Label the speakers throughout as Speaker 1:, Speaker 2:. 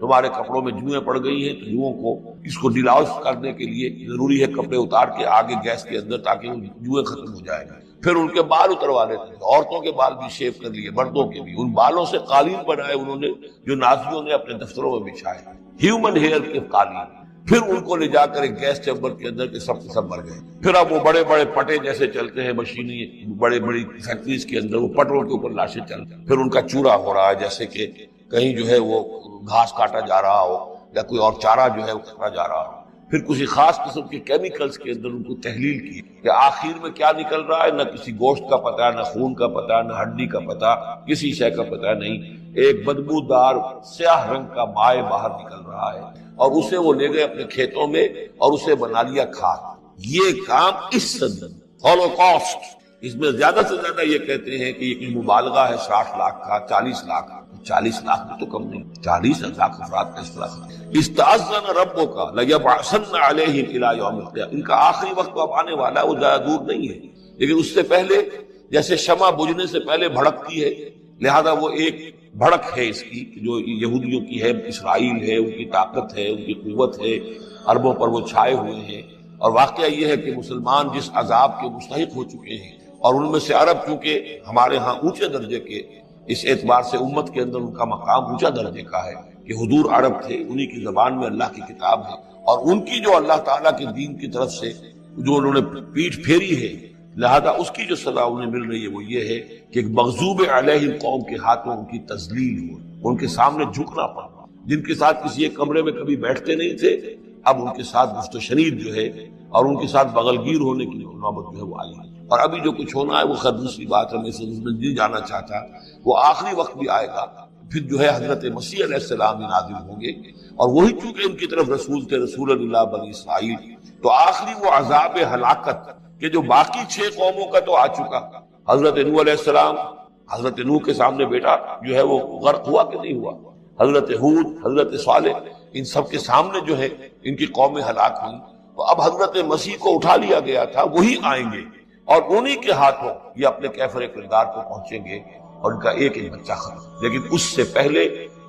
Speaker 1: تمہارے کپڑوں میں جوئیں پڑ گئی ہیں تو جوؤں کو اس کو ڈیلاؤس کرنے کے لیے ضروری ہے کپڑے اتار کے آگے گیس کے اندر تاکہ وہ جوئیں ختم ہو جائیں. پھر ان کے بال اتروا لیتے ہیں، عورتوں کے بال بھی شیو کر لیے، مردوں کے بھی. ان بالوں سے قالین بنائے انہوں نے جو نازیوں نے اپنے دفتروں میں بچھائے، ہیومن ہیئر کے قالین. پھر ان کو لے جا کر ایک گیس چیمبر کے اندر کے سب مر گئے. پھر اب وہ بڑے بڑے پٹے جیسے چلتے ہیں مشینی بڑے بڑی فیکٹریز کے اندر، وہ پٹوں کے اوپر لاشیں چلتے ہیں. پھر ان کا چورا ہو رہا ہے جیسے کہ کہیں جو ہے وہ گھاس کاٹا جا رہا ہو یا کوئی اور چارہ جو ہے وہ کھانا جا رہا ہو. پھر کسی خاص قسم کے کیمیکلز کے اندر ان کو تحلیل کی کہ آخر میں کیا نکل رہا ہے. نہ کسی گوشت کا پتہ، نہ خون کا پتہ، نہ ہڈی کا پتہ، کسی شے کا پتہ نہیں. ایک بدبودار سیاہ رنگ کا مائع باہر نکل رہا ہے اور اسے وہ لے گئے اپنے کھیتوں میں اور اسے بنا لیا کھاد. یہ کام اس صدی ہولوکاسٹ، اس میں زیادہ سے زیادہ یہ کہتے ہیں کہ یہ مبالغہ ہے 60 لاکھ کا، 40 لاکھ. 40 لاکھ بھی تو کم نہیں، 40 لاکھ افراد کا اس طرح. استأذن ربک لیبعثن علیہم الی یوم القیامہ. ان کا آخری وقت تو اب آنے والا ہے، وہ زیادہ دور نہیں ہے. لیکن اس سے پہلے جیسے شمع بجھنے سے پہلے بھڑکتی ہے، لہذا وہ ایک بھڑک ہے اس کی جو یہودیوں کی ہے، اسرائیل ہے، ان کی طاقت ہے، ان کی قوت ہے، عربوں پر وہ چھائے ہوئے ہیں. اور واقعہ یہ ہے کہ مسلمان جس عذاب کے مستحق ہو چکے ہیں، اور ان میں سے عرب چونکہ ہمارے ہاں اونچے درجے کے، اس اعتبار سے امت کے اندر ان کا مقام اونچا درجے کا ہے کہ حضور عرب تھے، انہی کی زبان میں اللہ کی کتاب ہے، اور ان کی جو اللہ تعالیٰ کے دین کی طرف سے جو انہوں نے پیٹھ پھیری ہے، لہذا اس کی جو سزا انہیں مل رہی ہے وہ یہ ہے کہ ایک مغضوب علیہ قوم کے ہاتھوں ان کی تذلیل ہو، ان کے سامنے جھکنا پڑا. جن کے ساتھ کسی ایک کمرے میں کبھی بیٹھتے نہیں تھے، اب ان کے ساتھ مست و شنید جو ہے اور ان کے ساتھ بغلگیر ہونے کی نوبت جو ہے وہ آئی ہے. اور ابھی جو کچھ ہونا ہے وہ خیر دوسری بات ہے، میں اس میں نہیں جانا چاہتا. وہ آخری وقت بھی آئے گا، پھر جو ہے حضرت مسیح علیہ السلام نازل ہوں گے، اور وہی چونکہ ان کی طرف رسول تھے، رسول اللہ بنی اسرائیل. تو آخری وہ عذاب ہلاکت کہ جو باقی 6 قوموں کا تو آ چکا. حضرت نوح علیہ السلام، حضرت نوح کے سامنے بیٹا جو ہے وہ غرق ہوا کہ نہیں ہوا، حضرت ہود، حضرت صالح، ان سب کے سامنے جو ہے ان کی قومیں ہلاک ہوئی. تو اب حضرت مسیح کو اٹھا لیا گیا تھا، وہی آئیں گے اور انہی کے ہاتھوں یہ اپنے کیفر کردار کو پہنچیں گے اور ان کا ایک ایک بچہ ختم. لیکن اس سے پہلے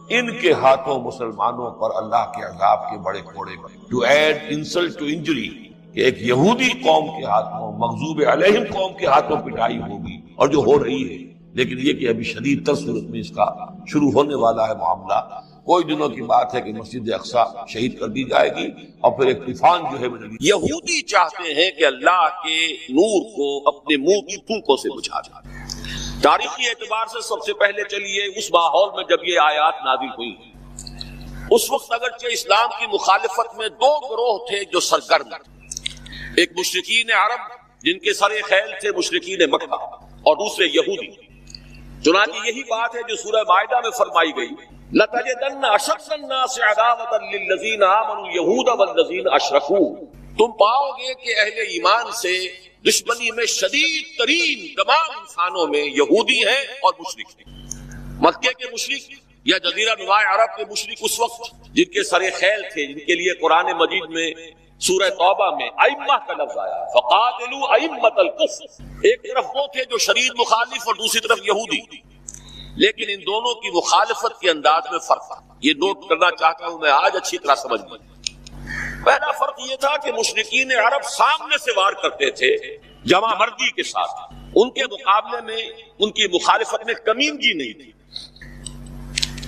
Speaker 1: ان کے ہاتھوں مسلمانوں پر اللہ کے عذاب کے بڑے کوڑے بنے. To add insult to injury کہ ایک یہودی قوم کے ہاتھوں، مغضوب علیہم قوم کے ہاتھوں پٹائی ہوگی، اور جو ہو رہی ہے. لیکن یہ کہ ابھی شدید تر صورت میں اس کا شروع ہونے والا ہے معاملہ. کوئی دنوں کی بات ہے کہ مسجد اقصی شہید کر دی جائے گی اور پھر ایک طوفان جو ہے یہودی چاہتے ہیں کہ اللہ کے نور کو اپنے منہ کی پھونکوں سے بجھا دیں. تاریخی اعتبار سے سب سے پہلے چلیے اس ماحول میں جب یہ آیات نازل ہوئی، اس وقت اگرچہ اسلام کی مخالفت میں 2 گروہ تھے جو سرگرم تھے. ایک مشرکین عرب جن کے سر خیل تھے مشرکین مکہ، اور دوسرے یہودی. چنانچہ یہی بات ہے جو سورہ مائدہ میں فرمائی گئی، لَتَجِدَنَّ أَشَدَّ النَّاسِ عَدَاوَةً لِلَّذِينَ آمَنُوا الْيَهُودَ وَالَّذِينَ أَشْرَكُوا. تم پاؤ گے کہ اہل ایمان سے دشمنی میں شدید ترین تمام انسانوں میں یہودی ہیں اور مشرک ہیں. مکے کے مشرک یا جزیرہ نما عرب کے مشرک اس وقت جن کے سر خیل تھے، جن کے لیے قرآن مجید میں سورہ توبہ میں ائمہ کا لفظ آیا، فقاتلوا ائمۃ الکفر. ایک طرف وہ تھے جو شدید مخالف اور دوسری طرف یہودی. لیکن ان دونوں کی مخالفت کے انداز میں فرق تھا. یہ نوٹ کرنا چاہتا ہوں میں آج اچھی طرح سمجھ لیں. پہلا فرق یہ تھا کہ مشرکین عرب سامنے سے وار کرتے تھے جمع مردی کے ساتھ. ان کے مقابلے میں ان کی مخالفت میں کمینگی نہیں تھی.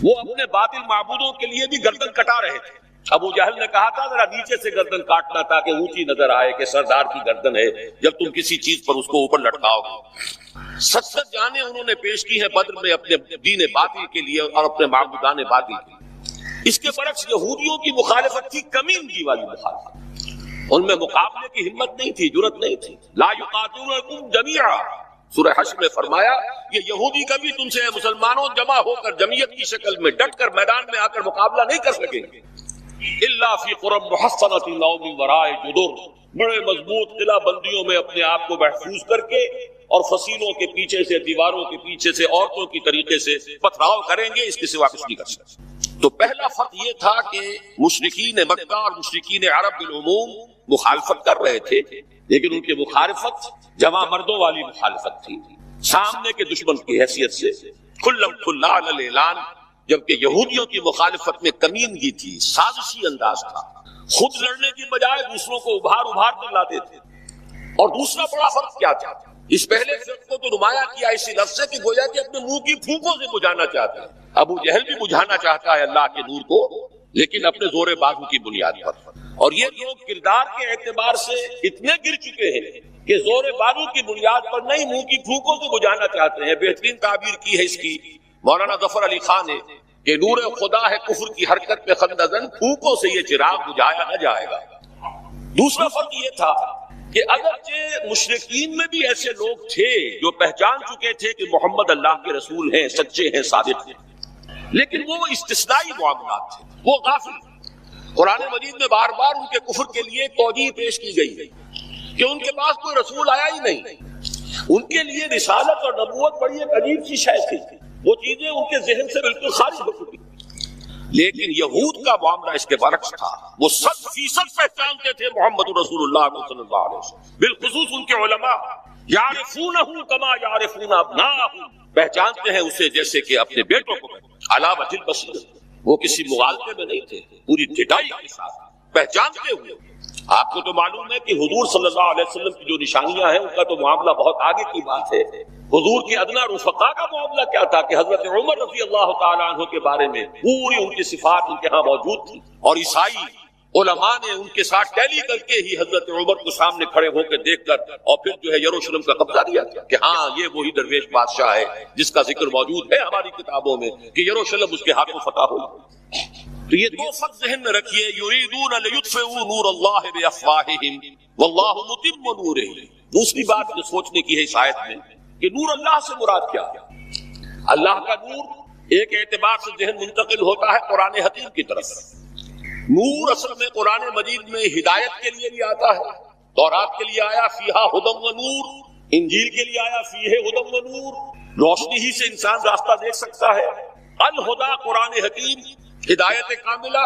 Speaker 1: وہ اپنے باطل معبودوں کے لیے بھی گردن کٹا رہے تھے. ابو جہل نے کہا تھا ذرا نیچے سے گردن کاٹنا تاکہ اونچی نظر آئے کہ سردار کی گردن ہے جب تم کسی چیز پر اس کو اوپر لٹکاؤ گے. 70 جانیں انہوں نے پیش کی ہیں بدر میں اپنے دین باطل کے لیے اور اپنے معبودان باطل کے لیے. اس کے برعکس یہودیوں کی مخالفت تھی کمینگی والی مخالفت. ان میں مقابلے کی ہمت نہیں تھی، جرأت نہیں تھی. لا یقاتلونکم جمیعا، سورہ حشر میں فرمایا یہ یہودی کبھی تم سے مسلمانوں جمع ہو کر جمعیت کی شکل میں ڈٹ کر میدان میں آ کر مقابلہ نہیں کر سکیں گے. الا فی قرى محصنۃ او من وراء جدر، بڑے مضبوط قلعہ بندیوں میں اپنے آپ کو محفوظ کر کے اور فصیلوں کے پیچھے سے، دیواروں کے پیچھے سے عورتوں کی طریقے سے پتھراؤ کریں گے، اس کے سوا کچھ نہیں کر سکتے. تو پہلا فرق یہ تھا کہ مشرکین مکہ اور مشرکین عرب بالعموم مخالفت کر رہے تھے، لیکن ان کی مخالفت جمع مردوں والی مخالفت تھی، سامنے کے دشمن کی حیثیت سے کھلم کھلا علی الاعلان.
Speaker 2: جبکہ یہودیوں کی مخالفت میں کمینگی تھی، سازشی انداز تھا، خود لڑنے کی بجائے دوسروں کو ابھار کر لاتے تھے۔ اور دوسرا بڑا فرق کیا تھا، اس پہلے فرق کو تو نمایاں کیا اسی لفظ سے کہ گویا کہ اپنے منہ کی پھونکوں سے بجھانا چاہتا ہے۔ ابو جہل بھی بجھانا چاہتا ہے اللہ کے نور کو، لیکن اپنے زور بازو کی بنیاد پر۔ اور یہ لوگ کردار کے اعتبار سے اتنے گر چکے ہیں کہ زور بازو کی بنیاد پر نہیں، منہ کی پھونکوں سے بجھانا چاہتے ہیں۔ بہترین تعبیر کی ہے اس کی مولانا ظفر علی خان نے کہ نور خدا ہے کفر کی حرکت پہ خندزن، پھونکوں سے یہ چراغ بجھایا نہ جائے گا۔ دوسرا فرق یہ تھا کہ اگرچہ مشرکین میں بھی ایسے لوگ تھے جو پہچان چکے تھے کہ محمد اللہ کے رسول ہیں، سچے ہیں، صادق ہیں، لیکن وہ استثنائی معاملات تھے، وہ غافل تھے۔ قرآن مجید میں بار بار ان کے کفر کے لیے توجیہ پیش کی گئی کہ ان کے پاس کوئی رسول آیا ہی نہیں، ان کے لیے رسالت اور نبوت بڑی ایک عجیب سی شے تھی، وہ چیزیں ان کے ذہن سے بالکل خارج ہو چکی۔ لیکن یہود کا معاملہ اس کے برعکس تھا، وہ 100% پہچانتے تھے محمد رسول اللہ صلی اللہ علیہ وسلم، بالخصوص ان کے علماء یعرفونہ کما یعرفون ابناءہم، پہچانتے ہیں اسے جیسے کہ اپنے بیٹوں کو۔ علی وجہ البصیرۃ، وہ کسی مغالطے میں نہیں تھے، پوری ڈٹائی کے ساتھ پہچانتے ہوئے۔ آپ کو تو معلوم ہے کہ حضور صلی اللہ علیہ وسلم کی جو نشانیاں ہیں ان کا تو معاملہ بہت آگے کی بات ہے۔ حضور کے ادنا رفقا کا معاملہ کیا تھا کہ حضرت عمر رضی اللہ تعالیٰ عنہ کے بارے میں پوری ان کی صفات ان کے ہاں موجود تھی، اور عیسائی علماء نے ان کے ساتھ ٹیلی کر کے ہی حضرت عمر کو سامنے کھڑے ہو کے دیکھ کر اور پھر جو ہے یروشلم کا قبضہ دیا تھا کہ ہاں یہ وہی درویش بادشاہ ہے جس کا ذکر موجود ہے ہماری کتابوں میں کہ یروشلم اس کے ہاتھوں فتح ہوئی۔ تو یہ دو فرق ذہن میں رکھیے، یریدون لیطفئوا نور اللہ بافواہہم واللہ متم نورہ۔ دوسری بات جو سوچنے کی ہے اس آیت میں کہ نور اللہ سے مراد کیا ہے؟ اللہ کا نور ایک اعتبار سے ذہن منتقل ہوتا ہے قرآن حکیم کی طرف۔ نور اصل میں قرآن مجید میں ہدایت کے لیے بھی آتا ہے، تورات کے لیے آیا فیہا ھدی و نور، انجیل کے لیے آیا فیہ ھدی و نور، روشنی ہی سے انسان راستہ دیکھ سکتا ہے۔ الہدیٰ قرآن حکیم، ہدایت کاملہ،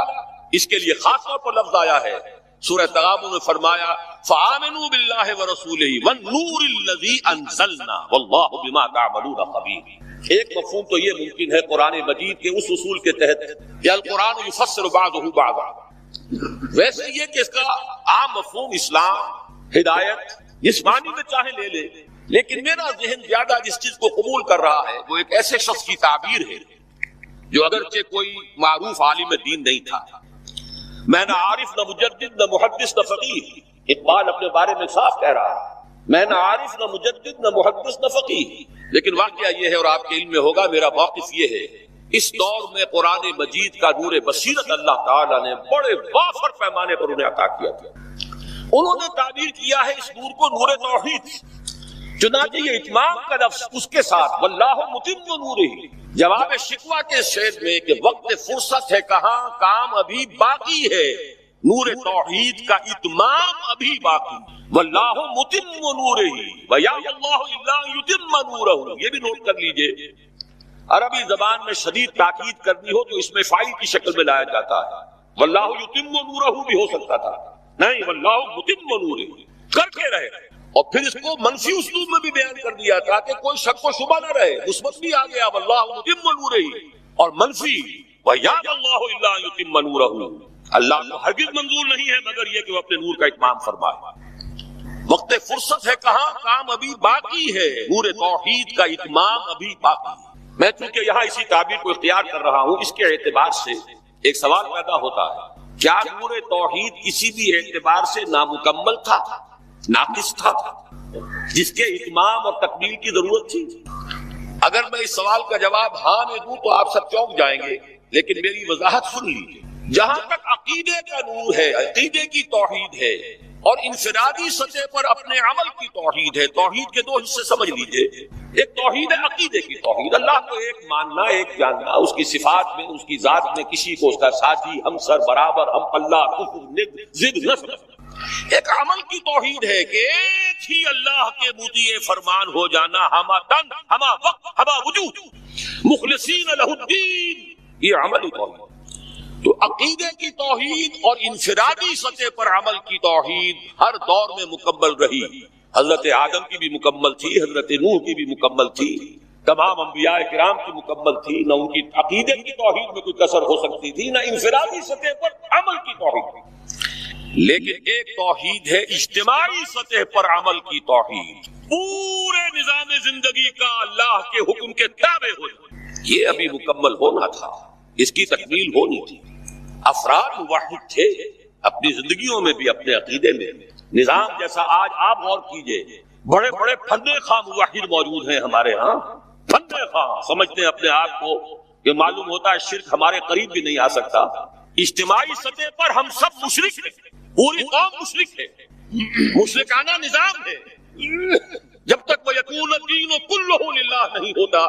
Speaker 2: اس کے لیے خاص طور پر لفظ آیا ہے۔ سورہ تغابن میں فرمایا فآمنوا باللہ ورسولہ والنور الذی انزلنا واللہ بما تعملون خبیر۔ ایک مفہوم تو یہ ممکن ہے قرآن مجید کے اس اصول کے تحت کہ القرآن یفسر بعضہ بعضا، ویسے یہ کہ اس کا عام مفہوم اسلام، ہدایت، جس معنی میں چاہے لے لے، لیکن میرا ذہن زیادہ جس چیز کو قبول کر رہا ہے وہ ایک ایسے شخص کی تعبیر ہے جو اگرچہ کوئی معروف عالم دین نہیں تھا، میں نہ عارف نہ مجدد نہ محدث نہ فقیہ، اقبال اپنے بارے میں صاف کہہ رہا ہے، میں نہ عارف نہ مجدد نہ محدث نہ فقیہ، لیکن واقعہ یہ ہے اور آپ کے علم میں ہوگا، میرا موقف یہ ہے اس دور میں قرآن مجید کا نور بصیرت اللہ تعالیٰ نے بڑے وافر پیمانے پر انہیں عطا کیا تھا۔ انہوں نے تعبیر کیا ہے اس نور کو نور توحید، چنانچہ یہ اتمام کا لفظ اس کے ساتھ واللہ متم نورہ، جواب شکوہ کے شعر میں کہ وقت فرصت ہے کہاں، کام ابھی باقی ہے، نور توحید کا اتمام ابھی باقی، واللہ متم نورہ ویأبی اللہ الا یتم نورہ۔ یہ بھی نوٹ کر لیجئے، عربی زبان میں شدید تاکید کرنی ہو تو اس میں فاعل کی شکل میں لایا جاتا ہے، واللہ یتم نورہ بھی ہو سکتا تھا، نہیں واللہ متم نورہ کر کے رہے، اور پھر اس کو منفی اسلوب میں بھی بیان کر دیا تھا کہ کوئی شک و شبہ نہ رہے، مثبت بھی آ گیا واللہ متم نورہ، اور منفی ویأبی اللہ الا یتم نورہ، اللہ کو ہرگز منظور نہیں ہے مگر یہ کہ وہ اپنے نور کا اتمام فرمائے۔ وقت فرصت ہے کہاں، کام ابھی باقی ہے، نور توحید کا اتمام ابھی باقی ہے۔ میں چونکہ یہاں اسی تعبیر کو اختیار کر رہا ہوں، اس کے اعتبار سے ایک سوال پیدا ہوتا ہے، کیا نور توحید کسی بھی اعتبار سے نامکمل تھا، ناقص تھا، جس کے اتمام اور تکمیل کی ضرورت تھی؟ اگر میں اس سوال کا جواب ہاں میں دوں تو آپ سب چونک جائیں گے، لیکن میری وضاحت سن لیجیے۔ جہاں تک عقیدے کا نور ہے، عقیدے کی توحید ہے، اور انفرادی سطح پر اپنے عمل کی توحید ہے، توحید کے دو حصے سمجھ لیجئے، ایک توحید ہے عقیدے کی توحید، اللہ کو ایک ماننا، ایک جاننا، اس کی صفات میں، اس کی ذات میں کسی کو اس کا ساتھی، ہمسر، برابر، ہم اللہ، کفر، ند، ضد نہ سمجھنا۔ ایک عمل کی توحید ہے کہ ایک ہی اللہ کے مطیع فرمان ہو جانا، ہما تن، ہما وقت، ہما وجود، مخلصین لہ الدین، یہ عملی توحید۔ تو عقیدے کی توحید اور انفرادی سطح پر عمل کی توحید ہر دور میں مکمل رہی، حضرت آدم کی بھی مکمل تھی، حضرت نوح کی بھی مکمل تھی، تمام انبیاء کرام کی مکمل تھی، نہ ان کی عقیدے کی توحید میں کوئی کسر ہو سکتی تھی، نہ انفرادی سطح پر عمل کی توحید تھی۔ لیکن ایک توحید ہے اجتماعی سطح پر عمل کی توحید، پورے نظام زندگی کا اللہ کے حکم کے تابع ہو جائے، یہ ابھی مکمل ہونا تھا، اس کی تکمیل ہونی تھی۔ افراد موحد تھے اپنی زندگیوں میں بھی، اپنے عقیدے میں۔ نظام جیسا آج آپ غور کیجئے، بڑے بڑے فندے خواہ موحد موجود ہیں ہمارے ہاں، فندے خواہ سمجھتے ہیں اپنے آپ کو کہ معلوم ہوتا ہے شرک ہمارے قریب بھی نہیں آ سکتا۔ اجتماعی سطح پر ہم سب مشرک ہیں، پوری قوم مشرک ہے، مشرکانہ نظام ہے۔ جب تک وَيَكُونَ الدِّينُ كُلُّهُ لِلَّهِ نہیں ہوتا،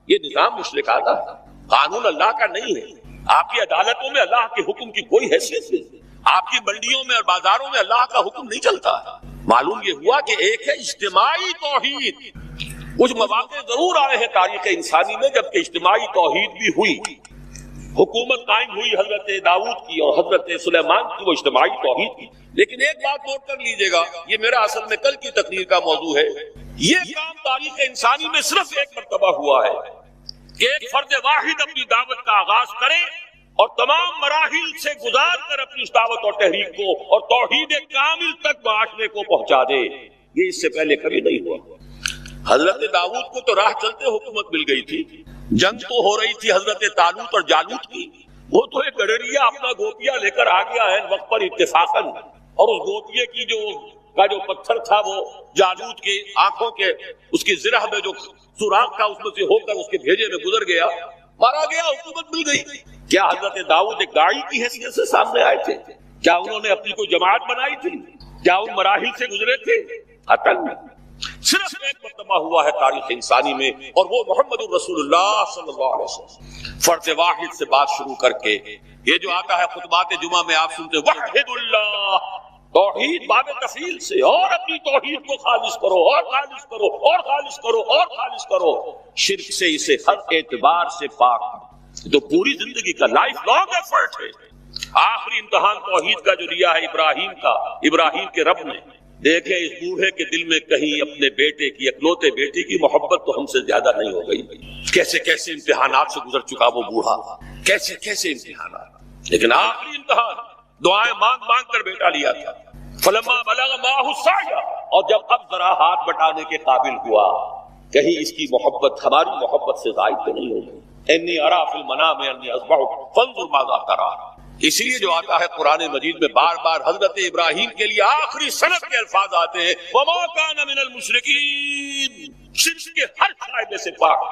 Speaker 2: یہ نظام مشرکانہ ہے، قانون اللہ کا نہیں ہے۔ آپ کی عدالتوں میں اللہ کے حکم کی کوئی حیثیت نہیں، آپ کی منڈیوں میں اور بازاروں میں اللہ کا حکم نہیں چلتا۔ معلوم یہ ہوا کہ ایک ہے اجتماعی توحید۔ کچھ مواقع ضرور آئے ہیں تاریخ انسانی میں جبکہ اجتماعی توحید بھی ہوئی، حکومت قائم ہوئی حضرت داؤد کی اور حضرت سلیمان کی، وہ اجتماعی توحید کی۔ لیکن ایک بات نوٹ کر لیجئے گا، یہ میرا اصل میں کل کی تقریر کا موضوع ہے، یہ کام تاریخ انسانی میں صرف ایک مرتبہ ہوا ہے کہ ایک فرد واحد اپنی دعوت کا آغاز کرے اور تمام مراحل سے گزار کر اپنی اس دعوت اور تحریک کو اور توحید کامل تک معاشرے کو پہنچا دے۔ یہ اس سے پہلے کبھی نہیں ہوا۔ حضرت داؤد کو تو راہ چلتے حکومت مل گئی تھی، جنگ تو ہو رہی تھی حضرت طالوت اور جالوت کی، وہ تو ایک گڈریا اپنا گوپیا لے کر آ گیا ہے وقت پر اتفاقاً، اور اس گوپیے کی جو پتھر تھا وہ جالوت کے آنکھوں کے اس کی زرہ میں جو سوراخ تھا اس میں سے ہو کر اس کے بھیجے میں گزر گیا، مارا گیا، حکومت مل گئی۔ کیا حضرت داؤد ایک داعی کی حیثیت سے سامنے آئے تھے؟ کیا انہوں نے اپنی کوئی جماعت بنائی تھی؟ کیا ان مراحل سے گزرے تھے؟ قطعاً نہیں۔ صرف ایک مرتبہ ہوا ہے تاریخ انسانی میں، اور وہ محمد الرسول اللہ صلی اللہ علیہ وسلم۔ فرد واحد سے بات شروع کر کے یہ جو آتا ہے خطبات جمعہ میں آپ سنتے وحد اللہ، توحید باب تفصیل سے، اور اپنی توحید کو خالص کرو اور خالص کرو اور خالص کرو اور خالص کرو، شرک سے اسے ہر اعتبار سے پاک، تو پوری زندگی کا لائف لانگ ایفرٹ ہے۔ آخری امتحان توحید کا جو لیا ہے ابراہیم کے رب نے، دیکھیں اس بوڑھے کے دل میں کہیں اپنے بیٹے کی، اکلوتے بیٹے کی محبت تو ہم سے زیادہ نہیں ہو گئی؟ کیسے کیسے امتحانات سے گزر چکا وہ بوڑھا، کیسے کیسے امتحانات، لیکن آخری امتحان دعائیں مانگ مانگ کر بیٹا لیا تھا۔ فلما بلغ معه السعي، اور جب اب ذرا ہاتھ بٹانے کے قابل ہوا، کہیں اس کی محبت ہماری محبت سے زائد تو نہیں ہوگی۔ انی ارا فی المنام انی اذبحک فانظر ماذا ترى، اسی لیے جو آتا ہے قرآن مجید میں بار بار حضرت ابراہیم کے لیے آخری سند کے الفاظ آتے ہیں وما كان من المشرکین، شرک کے ہر شائبے سے پاک۔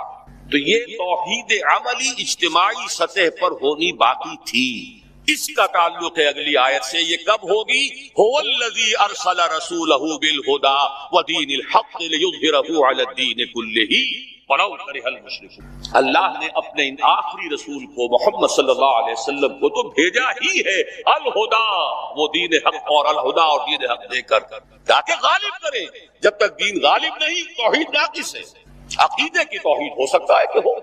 Speaker 2: تو یہ توحید عملی اجتماعی سطح پر ہونی باقی تھی، اس کا تعلق ہے اگلی آیت سے۔ یہ کب ہوگی؟ هو الذی ارسل رسولہ بالہدی ودین الحق لیظہرہ علی الدین کلہ ولو کرہ المشرکون۔ اللہ نے اپنے ان آخری رسول کو محمد صلی اللہ علیہ وسلم کو تو بھیجا ہی ہے الہدا، وہ دین حق اور الہدا اور دین حق دے کر تاکہ غالب کرے۔ جب تک دین غالب نہیں توحید ناقص ہے۔ عقیدے کی توحید ہو سکتا ہے کہ ہو،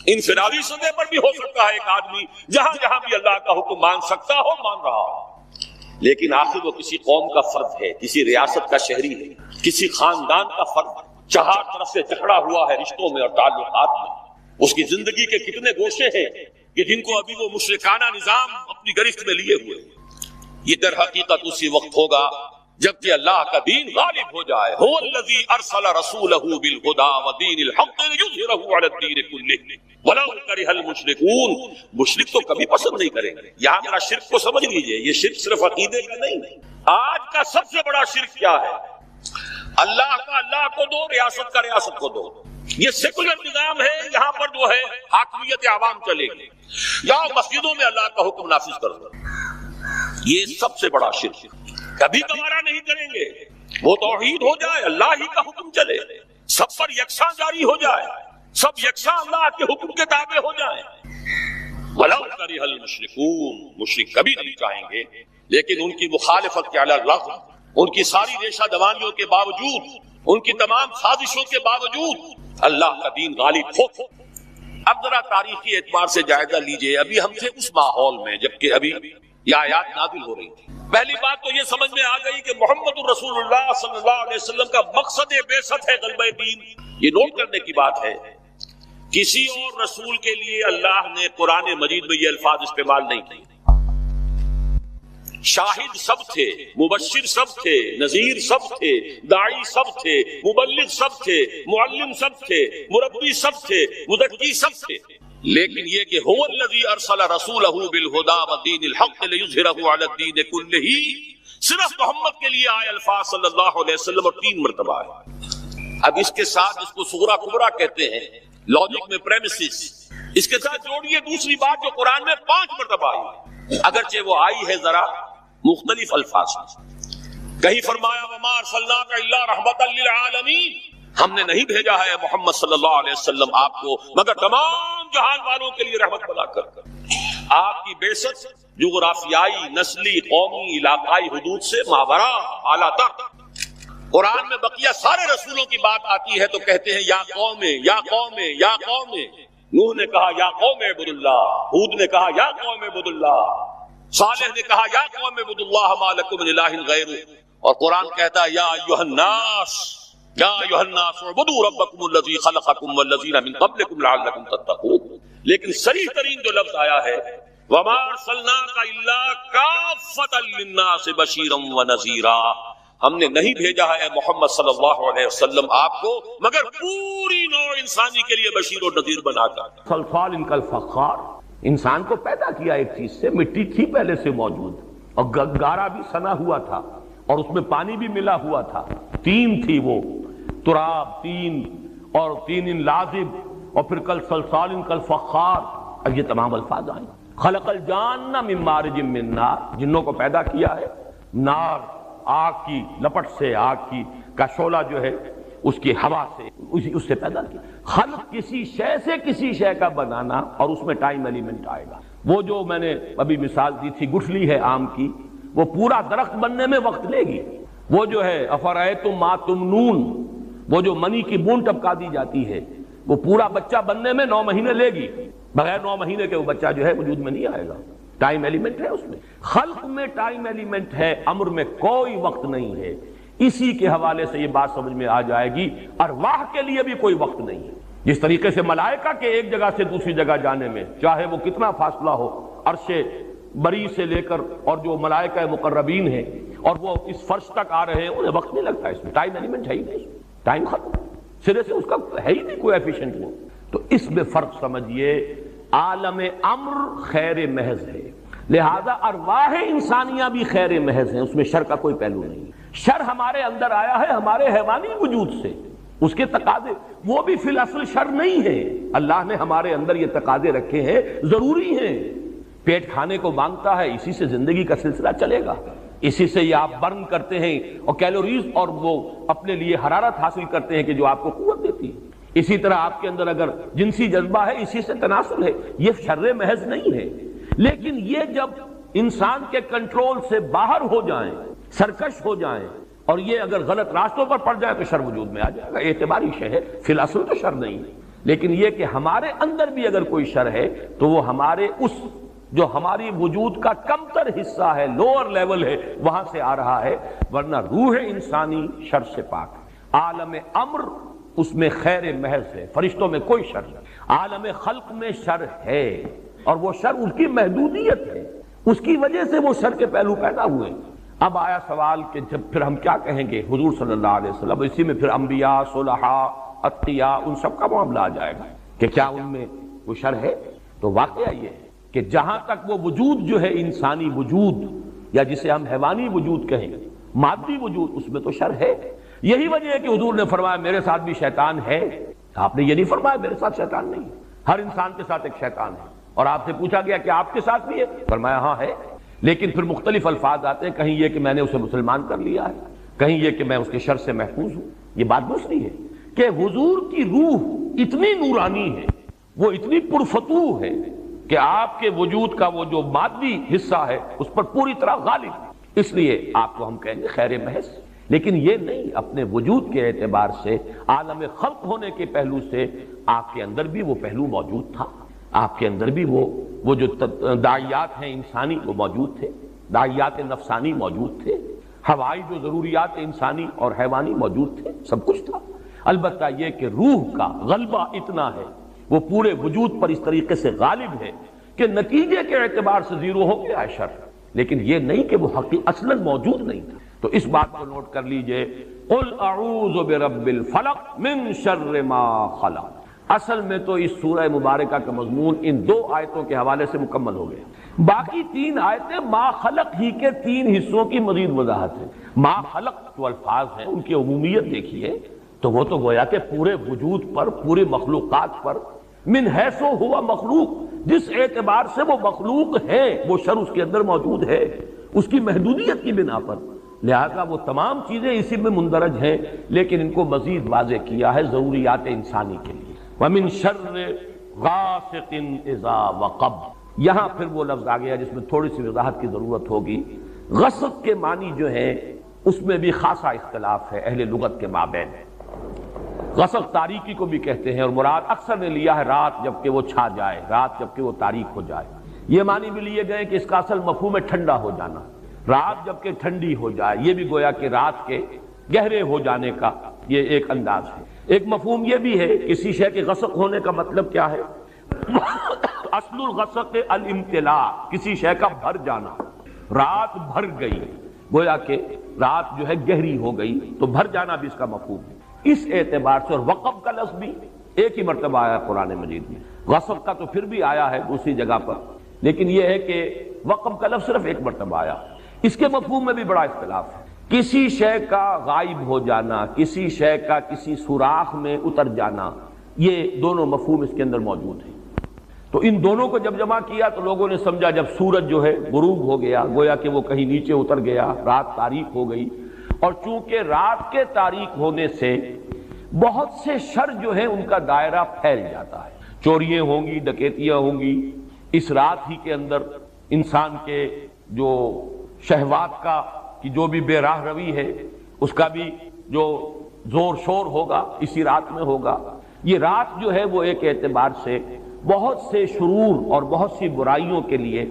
Speaker 2: انفرادی سطح پر بھی ہو سکتا ہے، ایک آدمی جہاں جہاں بھی اللہ کا حکم مان سکتا ہو مان رہا ہو، لیکن آخر وہ کسی قوم کا فرد ہے، کسی ریاست کا شہری ہے، کسی خاندان کا فرد ہے، چہار طرف سے جکڑا ہوا ہے رشتوں میں اور تعلقات میں۔ اس کی زندگی کے کتنے گوشے ہیں کہ جن کو ابھی وہ مشرکانہ نظام اپنی گرفت میں لیے ہوئے۔ یہ در حقیقت اسی وقت ہوگا جبکہ اللہ کا دین غالب ہو جائے۔ هو الذی ارسل رسولہ بالہدی ودین الحق لیظہرہ علی الدین کلہ ولو کرہ المشرکون۔ مشرک تو کبھی پسند نہیں کریں گے۔ یہاں میرا شرک کو سمجھ لیجئے، یہ شرک صرف عقیدے کا نہیں، آج کا سب سے بڑا شرک کیا ہے؟ اللہ کا اللہ کو دو، ریاست کا ریاست کو دو۔ یہ سیکولر نظام ہے، یہاں پر جو ہے حاکمیت عوام چلے گی، یا مسجدوں میں اللہ کا حکم نافذ کر دو۔ یہ سب سے بڑا شرک کبھی گوارا نہیں کریں گے۔ وہ توحید ہو جائے، اللہ ہی کا حکم چلے، سب پر یکساں جاری ہو جائے، سب یکساں اللہ کے حکم کے تابع ہو جائیں۔ وَلَوْ كَرِهَ الْمُشْرِكُونَ، مشرک کبھی نہیں چاہیں گے، لیکن ان کی مخالفت کے علی الرغم، ان کی ساری ریشہ دوانیوں کے باوجود، ان کی تمام سازشوں کے باوجود اللہ کا دین غالب ہو۔ اب ذرا تاریخی اعتبار سے جائزہ لیجئے، ابھی ہم تھے اس ماحول میں جبکہ ابھی یہ آیات نازل ہو رہی تھی۔ پہلی بات تو یہ سمجھ میں آ گئی کہ محمد الرسول اللہ صلی اللہ علیہ وسلم کا مقصد بعثت ہے غلبہ دین۔ یہ نوٹ کرنے کی بات ہے کسی اور رسول کے لیے اللہ نے قرآن مجید میں یہ الفاظ استعمال نہیں کیے. شاہد سب تھے، مبشر سب تھے، نذیر سب تھے، داعی سب تھے، مبلغ سب تھے، معلم سب تھے، مربی سب تھے، مزکی سب تھے. لیکن یہ کہ هو الذی ارسل رسولہ بالہدی ودین الحق لیظہرہ علی الدین کلہ، صرف محمد کے لیے آئے الفاظ صلی اللہ علیہ وسلم اور 3 مرتبہ ہے. اب اس کے ساتھ اس کو صغرا کبرا کہتے ہیں لاجک میں پریمیسز. اس کے ساتھ جوڑیے دوسری بات جو قرآن میں 5 مرتبہ آئی، اگرچہ وہ آئی ہے ذرا مختلف الفاظ. کہیں فرمایا وما ارسلناک الا رحمۃ للعالمین، ہم نے نہیں بھیجا ہے محمد صلی اللہ علیہ وسلم آپ کو مگر تمام جہان والوں کے لیے رحمت بنا کر. آپ کی بعثت جغرافیائی، نسلی، قومی، علاقائی حدود سے ماورا اعلیٰ تک. قرآن میں بقیہ سارے رسولوں کی بات آتی ہے تو کہتے ہیں یا قوم یا قوم یا قوم. نوح نے کہا یا قوم اعبدوا اللہ، ہود نے کہا یا قوم اعبدوا اللہ، صالح نے کہا یا قوم اعبدوا اللہ ما لکم من الہ غیرہ. اور قرآن کہتا ہے یا ایھا الناس، یا ایھا الناس اعبدوا ربکم الذی خلقکم والذین من قبلکم لعلکم تتقون. لیکن صریح ترین جو لفظ آیا ہے وما ارسلناک الا کافۃ للناس بشیرا ونذیرا، ہم نے نہیں بھیجا ہے محمد صلی اللہ علیہ وسلم آپ کو مگر پوری نوع انسانی کے لیے بشیر و نذیر بنا کر.
Speaker 1: صلصال کالفخار، انسان کو پیدا کیا ایک چیز سے، مٹی تھی پہلے سے موجود اور گارا بھی سنا ہوا تھا اور اس میں پانی بھی ملا ہوا تھا. 3 تھی وہ، تراب 3 اور 3 لازب اور پھر کل صلصال کالفخار. اب یہ تمام الفاظ آئیں. خلق الجان من مارج من نار، جنوں کو پیدا کیا ہے نار، آگ کی لپٹ سے، آگ کی کا شعلہ جو ہے اس کی ہوا سے، اس سے پیدا کیا. خلق کسی شے سے کسی شے کا بنانا اور اس میں ٹائم ایلیمنٹ آئے گا. وہ جو میں نے ابھی مثال دی تھی گٹھلی ہے آم کی، وہ پورا درخت بننے میں وقت لے گی. وہ جو ہے افرأیتم ما تمنون، وہ جو منی کی بوند ٹپکا دی جاتی ہے، وہ پورا بچہ بننے میں 9 مہینے لے گی. بغیر 9 مہینے کے وہ بچہ جو ہے وجود میں نہیں آئے گا. ٹائم ایلیمنٹ ہے اس میں. خلق میں ٹائم ایلیمنٹ ہے، امر میں کوئی وقت نہیں ہے. اسی کے حوالے سے یہ بات سمجھ میں آ جائے گی ارواح کے لیے بھی کوئی وقت نہیں ہے. جس طریقے سے ملائکہ کے ایک جگہ سے دوسری جگہ جانے میں چاہے وہ کتنا فاصلہ ہو، عرش بری سے لے کر اور جو ملائکہ مقربین ہیں اور وہ اس فرش تک آ رہے ہیں، انہیں وقت نہیں لگتا. اس میں ٹائم ایلیمنٹ ہے ہی نہیں، ٹائم ختم سرے سے اس کا ہے ہی نہیں کوئی ایفیشنٹ نہیں. تو اس میں فرق سمجھیے. عالم امر خیر محض ہے، لہذا ارواح انسانیہ بھی خیر محض ہیں، اس میں شر کا کوئی پہلو نہیں. شر ہمارے اندر آیا ہے ہمارے حیوانی وجود سے، اس کے تقاضے وہ بھی فی الاصل شر نہیں ہے. اللہ نے ہمارے اندر یہ تقاضے رکھے ہیں، ضروری ہیں. پیٹ کھانے کو مانگتا ہے، اسی سے زندگی کا سلسلہ چلے گا. اسی سے یہ آپ برن کرتے ہیں اور کیلوریز اور وہ اپنے لیے حرارت حاصل کرتے ہیں کہ جو آپ کو قوت دیتی ہے. اسی طرح آپ کے اندر اگر جنسی جذبہ ہے، اسی سے تناسل ہے. یہ شر محض نہیں ہے. لیکن یہ جب انسان کے کنٹرول سے باہر ہو جائیں، سرکش ہو جائیں اور یہ اگر غلط راستوں پر پڑ جائے تو شر وجود میں آ جائے گا. اعتباری شے ہے، فی الاصل تو شر نہیں ہے. لیکن یہ کہ ہمارے اندر بھی اگر کوئی شر ہے تو وہ ہمارے اس جو ہماری وجود کا کمتر حصہ ہے، لوور لیول ہے، وہاں سے آ رہا ہے. ورنہ روح انسانی شر سے پاک ہے. عالم امر اس میں خیر محض ہے، فرشتوں میں کوئی شر نہیں. عالم خلق میں شر ہے اور وہ شر ان کی محدودیت ہے، اس کی وجہ سے وہ شر کے پہلو پیدا ہوئے. اب آیا سوال کہ جب پھر ہم کیا کہیں گے حضور صلی اللہ علیہ وسلم، اسی میں پھر انبیاء، صلحاء، اتقیاء ان سب کا معاملہ آ جائے گا کہ کیا ان میں وہ شر ہے. تو واقعہ یہ ہے کہ جہاں تک وہ وجود جو ہے انسانی وجود یا جسے ہم حیوانی وجود کہیں، مادی وجود، اس میں تو شر ہے. یہی وجہ ہے کہ حضور نے فرمایا میرے ساتھ بھی شیطان ہے. آپ نے یہ نہیں فرمایا میرے ساتھ شیطان نہیں ہے. ہر انسان کے ساتھ ایک شیطان ہے. اور آپ سے پوچھا گیا کہ آپ کے ساتھ بھی ہے؟ فرمایا ہاں ہے. لیکن پھر مختلف الفاظ آتے ہیں، کہیں یہ کہ میں نے اسے مسلمان کر لیا ہے، کہیں یہ کہ میں اس کے شر سے محفوظ ہوں. یہ بات دوسری ہے کہ حضور کی روح اتنی نورانی ہے، وہ اتنی پرفتوح ہے کہ آپ کے وجود کا وہ جو مادی حصہ ہے اس پر پوری طرح غالب ہے. اس لیے آپ کو ہم کہیں گے خیر محض. لیکن یہ نہیں، اپنے وجود کے اعتبار سے عالم خلق ہونے کے پہلو سے آپ کے اندر بھی وہ پہلو موجود تھا. آپ کے اندر بھی وہ جو داعیات ہیں انسانی وہ موجود تھے، داعیات نفسانی موجود تھے، ہوائی جو ضروریات انسانی اور حیوانی موجود تھے، سب کچھ تھا. البتہ یہ کہ روح کا غلبہ اتنا ہے، وہ پورے وجود پر اس طریقے سے غالب ہے کہ نتیجے کے اعتبار سے زیرو ہو گیا ہے شر، لیکن یہ نہیں کہ وہ حقیقت اصلاً موجود نہیں تھا۔ تو اس بات کو نوٹ کر لیجئے، قل اعوذ برب الفلق من شر ما خلق۔ اصل میں تو اس سورہ مبارکہ کا مضمون ان 2 آیتوں کے حوالے سے مکمل ہو گیا۔ باقی 3 آیتیں ما خلق ہی کے 3 حصوں کی مزید وضاحت ہے۔ ما خلق جو الفاظ ہیں ان کی عمومیت دیکھیے تو وہ تو گویا کہ پورے وجود پر، پورے مخلوقات پر، من حیث ہوا مخلوق، جس اعتبار سے وہ مخلوق ہے وہ شر اس کے اندر موجود ہے، اس کی محدودیت کی بنا پر، لہذا وہ تمام چیزیں اسی میں مندرج ہیں، لیکن ان کو مزید واضح کیا ہے ضروریات انسانی کے لیے۔ وَمِن شَرِّ غَاسِقٍ إِذَا وَقَبَ، یہاں پھر وہ لفظ آ گیا جس میں تھوڑی سی وضاحت کی ضرورت ہوگی۔ غسق کے معنی جو ہے اس میں بھی خاصا اختلاف ہے اہل لغت کے مابین۔ غسق تاریکی کو بھی کہتے ہیں، اور مراد اکثر نے لیا ہے رات جبکہ وہ چھا جائے، رات جبکہ وہ تاریک ہو جائے۔ یہ معنی بھی لیے گئے کہ اس کا اصل مفہوم ہے ٹھنڈا ہو جانا، رات جبکہ ٹھنڈی ہو جائے، یہ بھی گویا کہ رات کے گہرے ہو جانے کا یہ ایک انداز ہے۔ ایک مفہوم یہ بھی ہے کسی شے کے غسق ہونے کا مطلب کیا ہے؟ اصل الغسق الامتلاء، کسی شے کا بھر جانا، رات بھر گئی، گویا کہ رات جو ہے گہری ہو گئی، تو بھر جانا بھی اس کا مفہوم ہے۔ اس اعتبار سے، اور وقب کا لفظ بھی ایک ہی مرتبہ آیا قرآن مجید میں، غصب کا تو پھر بھی آیا ہے دوسری جگہ پر، لیکن یہ ہے کہ وقب کا لفظ صرف ایک مرتبہ آیا۔ اس کے مفہوم میں بھی بڑا اختلاف ہے۔ کسی شے کا غائب ہو جانا، کسی شے کا کسی سوراخ میں اتر جانا، یہ دونوں مفہوم اس کے اندر موجود ہیں۔ تو ان دونوں کو جب جمع کیا تو لوگوں نے سمجھا جب سورج جو ہے غروب ہو گیا، گویا کہ وہ کہیں نیچے اتر گیا، رات تاریک ہو گئی، اور چونکہ رات کے تاریک ہونے سے بہت سے شر جو ہیں ان کا دائرہ پھیل جاتا ہے، چوریاں ہوں گی، ڈکیتیاں ہوں گی، اس رات ہی کے اندر انسان کے جو شہوات کا کی جو بھی بے راہ روی ہے اس کا بھی جو زور شور ہوگا اسی رات میں ہوگا۔ یہ رات جو ہے وہ ایک اعتبار سے بہت سے شرور اور بہت سی برائیوں کے لیے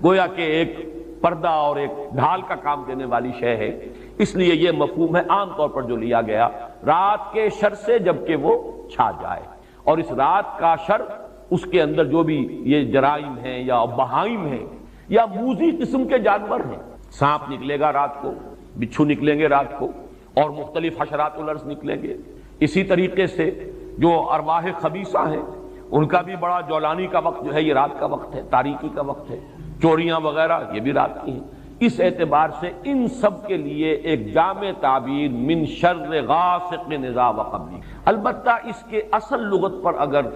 Speaker 1: گویا کہ ایک پردہ اور ایک ڈھال کا کام دینے والی شے ہے، اس لیے یہ مفہوم ہے عام طور پر جو لیا گیا رات کے شر سے جبکہ وہ چھا جائے، اور اس رات کا شر اس کے اندر جو بھی یہ جرائم ہیں یا بہائم ہیں یا موذی قسم کے جانور ہیں، سانپ نکلے گا رات کو، بچھو نکلیں گے رات کو، اور مختلف حشرات الارض نکلیں گے، اسی طریقے سے جو ارواح خبیثہ ہیں ان کا بھی بڑا جولانی کا وقت جو ہے یہ رات کا وقت ہے، تاریکی کا وقت ہے، چوریاں وغیرہ یہ بھی رات کی ہیں۔ اس اعتبار سے ان سب کے لیے ایک جامع تعبیر من شر غاسق اذا وقب۔ البتہ اس کے اصل لغت پر اگر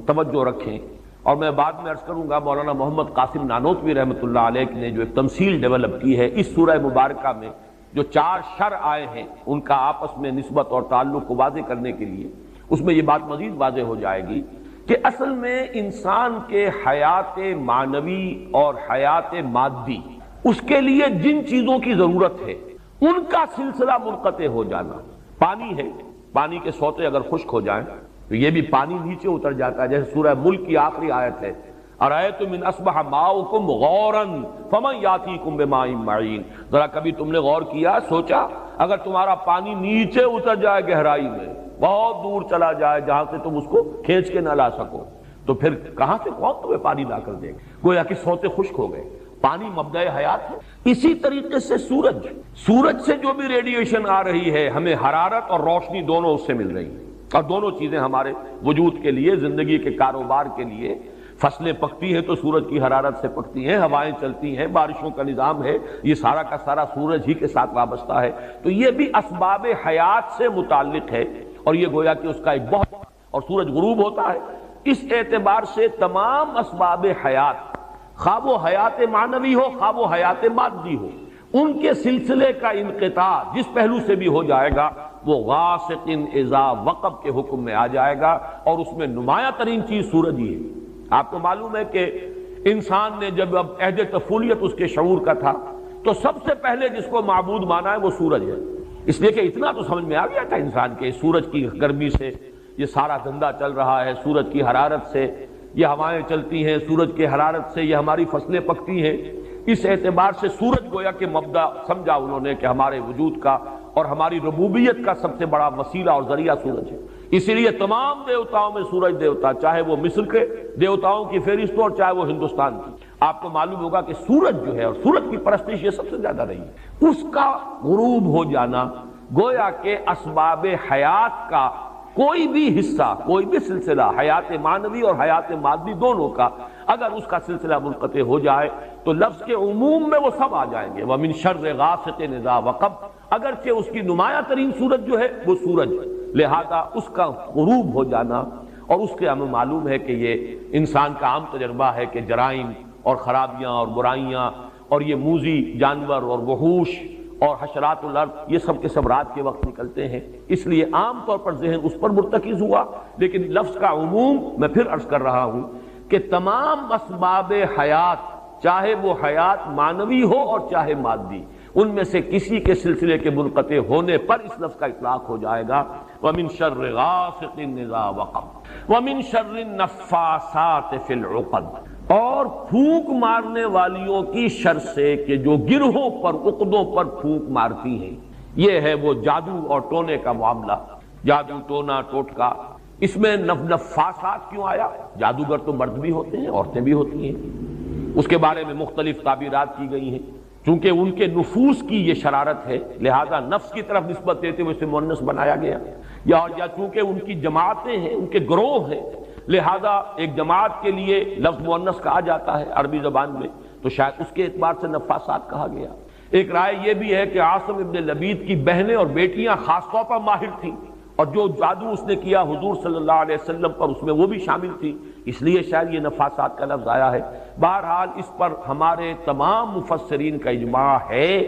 Speaker 1: توجہ رکھیں، اور میں بعد میں عرض کروں گا مولانا محمد قاسم نانوتوی رحمۃ اللہ علیہ نے جو ایک تمثیل ڈیولپ کی ہے اس سورہ مبارکہ میں جو 4 شر آئے ہیں ان کا آپس میں نسبت اور تعلق کو واضح کرنے کے لیے، اس میں یہ بات مزید واضح ہو جائے گی کہ اصل میں انسان کے حیات معنوی اور حیات مادی، اس کے لیے جن چیزوں کی ضرورت ہے ان کا سلسلہ منقطع ہو جانا، پانی ہے، پانی کے سوتے اگر خشک ہو جائیں تو یہ بھی پانی نیچے اتر جاتا ہے، جیسے سورہ ملک کی آخری آیت ہے اَرَأَيْتُمْ إِنْ أَصْبَحَ مَاؤُكُمْ غَوْرًا فَمَنْ يَأْتِيكُمْ بِمَاءٍ مَعِينٍ۔ ذرا کبھی تم نے غور کیا، سوچا اگر تمہارا پانی نیچے اتر جائے گہرائی میں، بہت دور چلا جائے جہاں سے تم اس کو کھینچ کے نہ لا سکو، تو پھر کہاں سے کون تمہیں پانی لا کر دے گا؟ گویا کہ سوتے خشک ہو گئے، پانی مبدأ حیات ہے۔ اسی طریقے سے سورج سے جو بھی ریڈیشن آ رہی ہے ہمیں حرارت اور روشنی دونوں اس سے مل رہی ہیں، اور دونوں چیزیں ہمارے وجود کے لیے، زندگی کے کاروبار کے لیے، فصلیں پکتی ہیں تو سورج کی حرارت سے پکتی ہیں، ہوائیں چلتی ہیں، بارشوں کا نظام ہے، یہ سارا کا سارا سورج ہی کے ساتھ وابستہ ہے، تو یہ بھی اسباب حیات سے متعلق ہے، اور یہ گویا کہ اس کا ایک بہت، اور سورج غروب ہوتا ہے، اس اعتبار سے تمام اسباب حیات، خواہ وہ حیات معنوی ہو خواہ وہ حیات مادی ہو، ان کے سلسلے کا انقطاع جس پہلو سے بھی ہو جائے گا وہ غاسق اذا وقب کے حکم میں آ جائے گا، اور اس میں نمایاں ترین چیز سورج ہی ہے۔ آپ کو معلوم ہے کہ انسان نے جب اب عہد طفولیت اس کے شعور کا تھا تو سب سے پہلے جس کو معبود مانا ہے وہ سورج ہے، اس لیے کہ اتنا تو سمجھ میں آ گیا تھا انسان کے سورج کی گرمی سے یہ سارا دھندا چل رہا ہے، سورج کی حرارت سے یہ ہوائیں چلتی ہیں، سورج کی حرارت سے یہ ہماری فصلیں پکتی ہیں، اس اعتبار سے سورج گویا کہ مبدا سمجھا انہوں نے کہ ہمارے وجود کا اور ہماری ربوبیت کا سب سے بڑا وسیلہ اور ذریعہ سورج ہے۔ اسی لیے تمام دیوتاؤں میں سورج دیوتا، چاہے وہ مصر کے دیوتاؤں کی فہرست ہو اور چاہے وہ ہندوستان کی، آپ کو معلوم ہوگا کہ سورج جو ہے اور سورج کی پرستش یہ سب سے زیادہ رہی ہے، اس کا غروب ہو جانا گویا کہ اسباب حیات کا کوئی بھی حصہ، کوئی بھی سلسلہ، حیات معنوی اور حیات مادی دونوں کا اگر اس کا سلسلہ منقطع ہو جائے تو لفظ کے عموم میں وہ سب آ جائیں گے۔ وَمِن شَرِّ غَاسِقٍ إِذَا وَقَبَ، اگرچہ اس کی نمایاں ترین صورت جو ہے وہ سورج، لہذا اس کا غروب ہو جانا، اور اس کے ہمیں معلوم ہے کہ یہ انسان کا عام تجربہ ہے کہ جرائم اور خرابیاں اور برائیاں اور یہ موذی جانور اور وحوش اور حشرات الارض یہ سب کے سب رات کے وقت نکلتے ہیں، اس لیے عام طور پر ذہن اس پر مرتکز ہوا، لیکن لفظ کا عموم میں پھر عرض کر رہا ہوں کہ تمام اسباب حیات، چاہے وہ حیات معنوی ہو اور چاہے مادی، ان میں سے کسی کے سلسلے کے منقطع ہونے پر اس لفظ کا اطلاق ہو جائے گا۔ وَمِن شَرِّ غَاسِقٍ إِذَا وَقَبَ وَمِن شَرِّ النَّفَّاثَاتِ فِي الْعُقَدِ، اور پھونک مارنے والیوں کی شر سے کہ جو گرہوں پر، عقدوں پر پھونک مارتی ہیں۔ یہ ہے وہ جادو اور ٹونے کا معاملہ، جادو ٹونا ٹوٹکا۔ اس میں نفاسات کیوں آیا؟ جادوگر تو مرد بھی ہوتے ہیں، عورتیں بھی ہوتی ہیں، اس کے بارے میں مختلف تعبیرات کی گئی ہیں، چونکہ ان کے نفوس کی یہ شرارت ہے لہذا نفس کی طرف نسبت دیتے ہوئے اسے مؤنث بنایا گیا، یا چونکہ ان کی جماعتیں ہیں، ان کے گروہ ہیں، لہذا ایک جماعت کے لیے لفظ مؤنث کہا جاتا ہے عربی زبان میں، تو شاید اس کے اعتبار سے نفاسات کہا گیا۔ ایک رائے یہ بھی ہے کہ عاصم ابن لبید کی بہنیں اور بیٹیاں خاص طور پر ماہر تھیں، اور جو جادو اس نے کیا حضور صلی اللہ علیہ وسلم پر اس میں وہ بھی شامل تھی، اس لیے شاید یہ نفاسات کا لفظ آیا ہے۔ بہرحال اس پر ہمارے تمام مفسرین کا اجماع ہے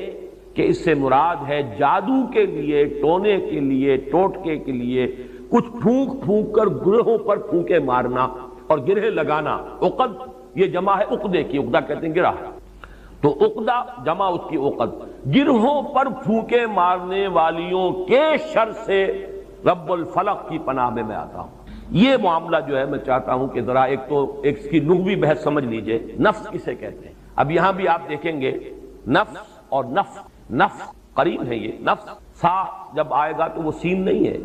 Speaker 1: کہ اس سے مراد ہے جادو کے لیے، ٹونے کے لیے، ٹوٹکے کے لیے کچھ پھونک پھونک کر گرہوں پر پھونکے مارنا اور گرہ لگانا۔ عقد یہ جمع ہے عقدے کی، عقدہ کہتے ہیں گرہ، تو عقدہ جمع اس کی عقد، گرہوں پر پھونکے مارنے والیوں کے شر سے رب الفلق کی پناہ میں آتا ہوں۔ یہ معاملہ جو ہے میں چاہتا ہوں کہ ذرا ایک اس کی لغوی بحث سمجھ لیجئے، نفس کسے کہتے ہیں۔ اب یہاں بھی آپ دیکھیں گے نفس اور نفس قریب ہے، یہ نفس سا جب آئے گا تو وہ سین نہیں ہے،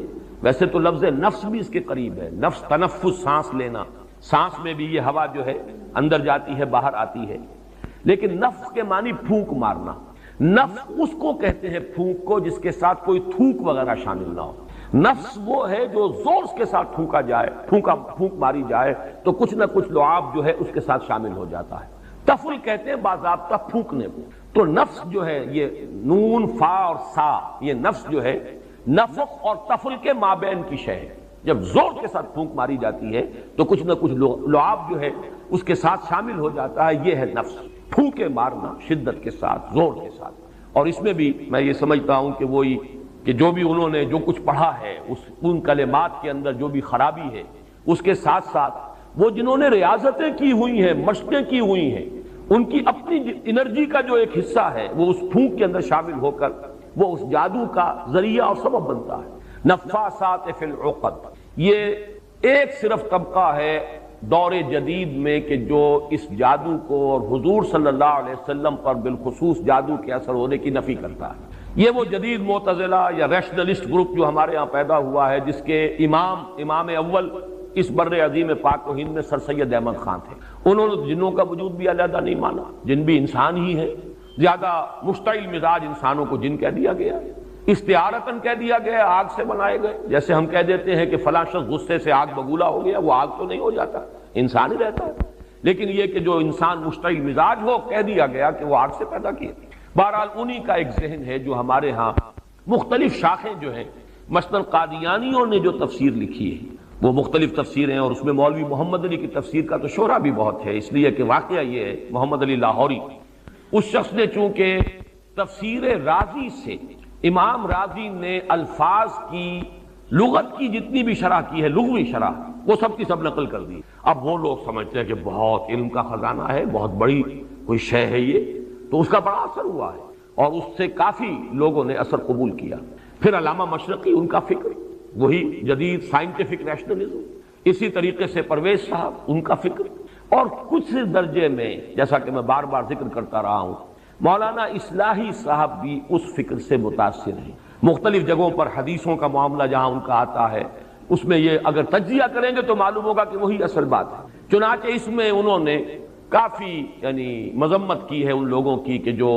Speaker 1: ویسے تو لفظ نفس بھی اس کے قریب ہے، نفس تنفس، سانس لینا، سانس میں بھی یہ ہوا جو ہے اندر جاتی ہے باہر آتی ہے، لیکن نفس کے معنی پھونک مارنا۔ نفس اس کو کہتے ہیں پھونک کو جس کے ساتھ کوئی تھوک وغیرہ شامل نہ ہو۔ نفس وہ ہے جو زور کے ساتھ پھونکا جائے، پھونک ماری جائے تو کچھ نہ کچھ لعاب جو ہے اس کے ساتھ شامل ہو جاتا ہے۔ تفل کہتے ہیں باضابطہ پھونکنے کو۔ تو نفس جو ہے یہ نون فا اور سا، یہ نفس جو ہے نفخ اور تفل کے مابین کی شے ہے۔ جب زور کے ساتھ پھونک ماری جاتی ہے تو کچھ نہ کچھ لعاب جو ہے اس کے ساتھ شامل ہو جاتا ہے، یہ ہے نفس، پھونکے مارنا شدت کے ساتھ، زور کے ساتھ۔ اور اس میں بھی میں یہ سمجھتا ہوں کہ وہی کہ جو بھی انہوں نے جو کچھ پڑھا ہے ان کلمات کے اندر جو بھی خرابی ہے، اس کے ساتھ ساتھ وہ جنہوں نے ریاضتیں کی ہوئی ہیں، مشقیں کی ہوئی ہیں، ان کی اپنی انرجی کا جو ایک حصہ ہے وہ اس پھونک کے اندر شامل ہو کر وہ اس جادو کا ذریعہ اور سبب بنتا ہے۔ نفاسات فی العقد، یہ ایک صرف طبقہ ہے دور جدید میں کہ جو اس جادو کو اور حضور صلی اللہ علیہ وسلم پر بالخصوص جادو کے اثر ہونے کی نفی کرتا ہے۔ یہ وہ جدید معتزلہ یا ریشنلسٹ گروپ جو ہمارے ہاں پیدا ہوا ہے، جس کے امام اول اس بر عظیم پاک و ہند میں سر سید احمد خان تھے۔ انہوں نے جنوں کا وجود بھی علیحدہ نہیں مانا، جن بھی انسان ہی ہے، زیادہ مشتعل مزاج انسانوں کو جن کہہ دیا گیا، استعارتاً کہہ دیا گیا، آگ سے بنائے گئے۔ جیسے ہم کہہ دیتے ہیں کہ فلاں شخص غصے سے آگ بگولا ہو گیا، وہ آگ تو نہیں ہو جاتا، انسان ہی رہتا ہے، لیکن یہ کہ جو انسان مشتعل مزاج ہو، کہہ دیا گیا کہ وہ آگ سے پیدا کیے۔ بہرحال انہی کا ایک ذہن ہے جو ہمارے ہاں مختلف شاخیں جو ہیں، مثلا قادیانیوں نے جو تفسیر لکھی ہے وہ مختلف تفسیریں، اور اس میں مولوی محمد علی کی تفسیر کا تو شہرہ بھی بہت ہے، اس لیے کہ واقعہ یہ ہے محمد علی لاہوری، اس شخص نے چونکہ تفسیر رازی سے، امام رازی نے الفاظ کی لغت کی جتنی بھی شرح کی ہے، لغوی شرح، وہ سب کی سب نقل کر دی۔ اب وہ لوگ سمجھتے ہیں کہ بہت علم کا خزانہ ہے، بہت بڑی کوئی شے ہے یہ، تو اس کا بڑا اثر ہوا ہے اور اس سے کافی لوگوں نے اثر قبول کیا۔ پھر علامہ مشرقی، ان کا فکر وہی جدید سائنٹیفک ریشنلزم، اسی طریقے سے پرویز صاحب، ان کا فکر، اور کچھ درجے میں جیسا کہ میں بار بار ذکر کرتا رہا ہوں مولانا اصلاحی صاحب بھی اس فکر سے متاثر ہیں۔ مختلف جگہوں پر حدیثوں کا معاملہ جہاں ان کا آتا ہے اس میں یہ اگر تجزیہ کریں گے تو معلوم ہوگا کہ وہی اصل بات ہے. چنانچہ اس میں انہوں نے کافی یعنی مذمت کی ہے ان لوگوں کی کہ جو